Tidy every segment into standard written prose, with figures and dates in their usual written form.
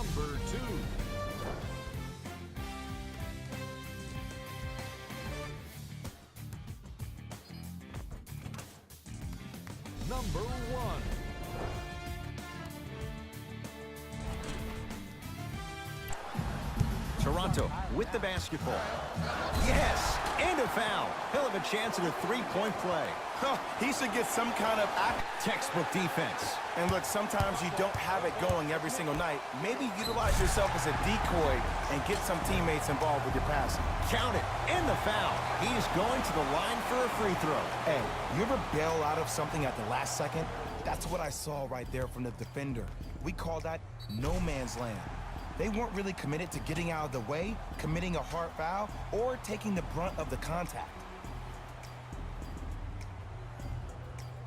Number 2. Number 1. Toronto with the basketball. Yes, and a foul. He'll have a chance at a three-point play. He should get some kind of Textbook defense. And look, sometimes you don't have it going every single night. Maybe utilize yourself as a decoy and get some teammates involved with your passing. Count it, and the foul. He's going to the line for a free throw. Hey, you ever bail out of something at the last second? That's what I saw right there from the defender. We call that no man's land. They weren't really committed to getting out of the way, committing a hard foul, or taking the brunt of the contact.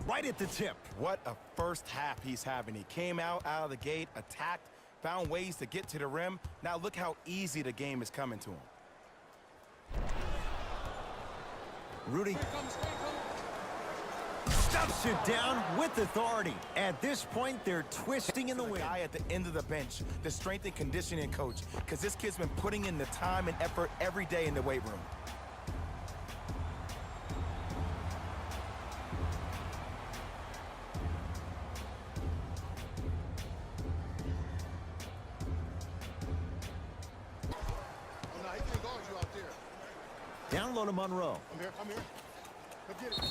Right at the tip. What a first half he's having. He came out of the gate, attacked, found ways to get to the rim. Now look how easy the game is coming to him. Rudy stuffs it down with authority. At this point, they're twisting in the wind. Guy at the end of the bench, the strength and conditioning coach, because this kid's been putting in the time and effort every day in the weight room. Down low to Monroe. I'm here.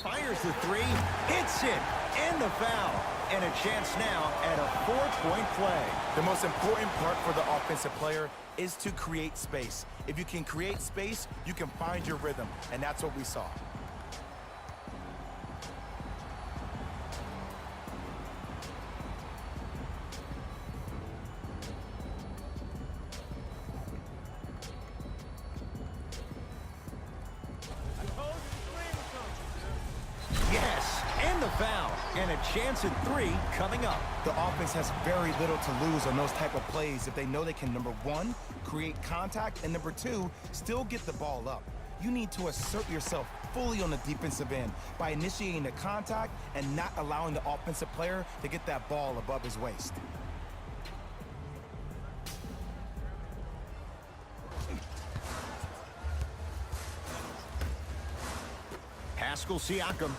Fires the three, hits it, and the foul. And a chance now at a 4-point play. The most important part for the offensive player is to create space. If you can create space, you can find your rhythm, and that's what we saw. Yes, and the foul. And a chance at three coming up. The offense has very little to lose on those type of plays if they know they can, number one, create contact, and number two, still get the ball up. You need to assert yourself fully on the defensive end by initiating the contact and not allowing the offensive player to get that ball above his waist. Pascal Siakam.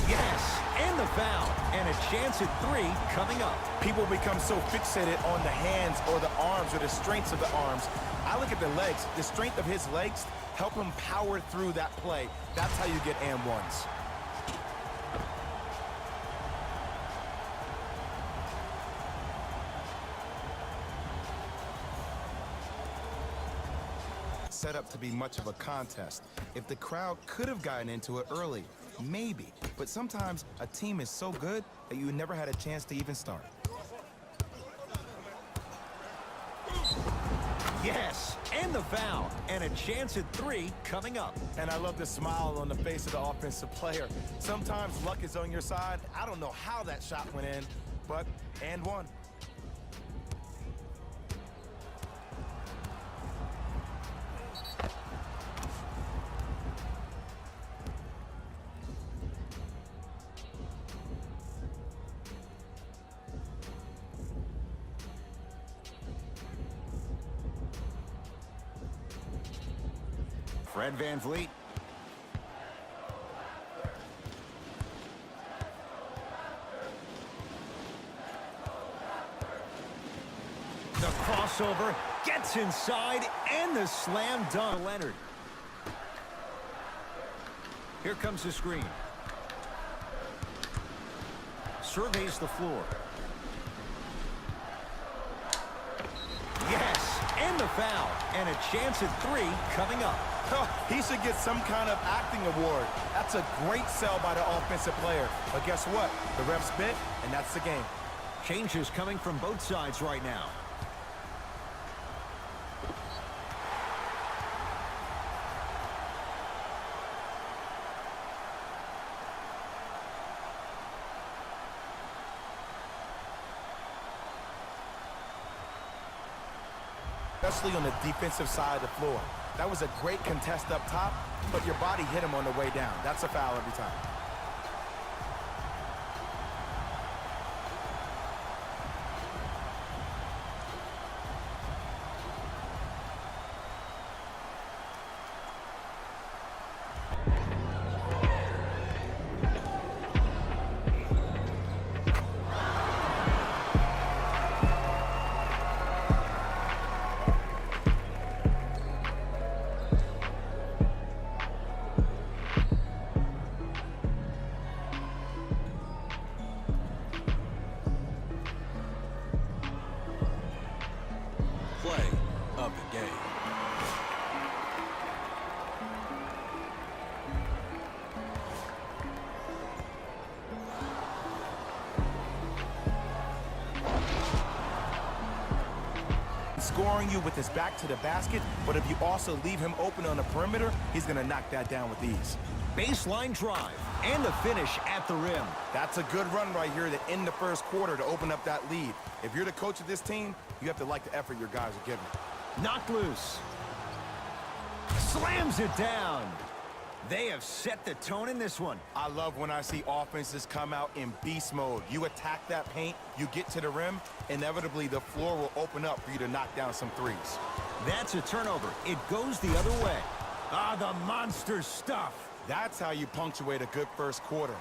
Yes, and the foul. And a chance at three coming up. People become so fixated on the hands or the arms or the strengths of the arms. I look at the legs. The strength of his legs help him power through that play. That's how you get and ones. Set up to be much of a contest. If the crowd could have gotten into it early, maybe. But sometimes a team is so good that you never had a chance to even start. Yes, and the foul. And a chance at three coming up. And I love the smile on the face of the offensive player. Sometimes luck is on your side. I don't know how that shot went in, but and one. Fred VanVleet. The crossover gets inside, and the slam dunk. Leonard. Here comes the screen. Surveys the floor. Yes, and the foul. And a chance at three coming up. He should get some kind of acting award. That's a great sell by the offensive player. But guess what? The refs bit, and that's the game. Changes coming from both sides right now. Especially on the defensive side of the floor. That was a great contest up top, but your body hit him on the way down. That's a foul every time. scoring you with his back to the basket, but if you also leave him open on the perimeter, he's going to knock that down with ease. Baseline drive and the finish at the rim. That's a good run right here to end the first quarter to open up that lead. If you're the coach of this team, you have to like the effort your guys are giving. Knocked loose. Slams it down. They have set the tone in this one. I love when I see offenses come out in beast mode. You attack that paint, you get to the rim, inevitably the floor will open up for you to knock down some threes. That's a turnover. It goes the other way. Ah, the monster stuff. That's how you punctuate a good first quarter.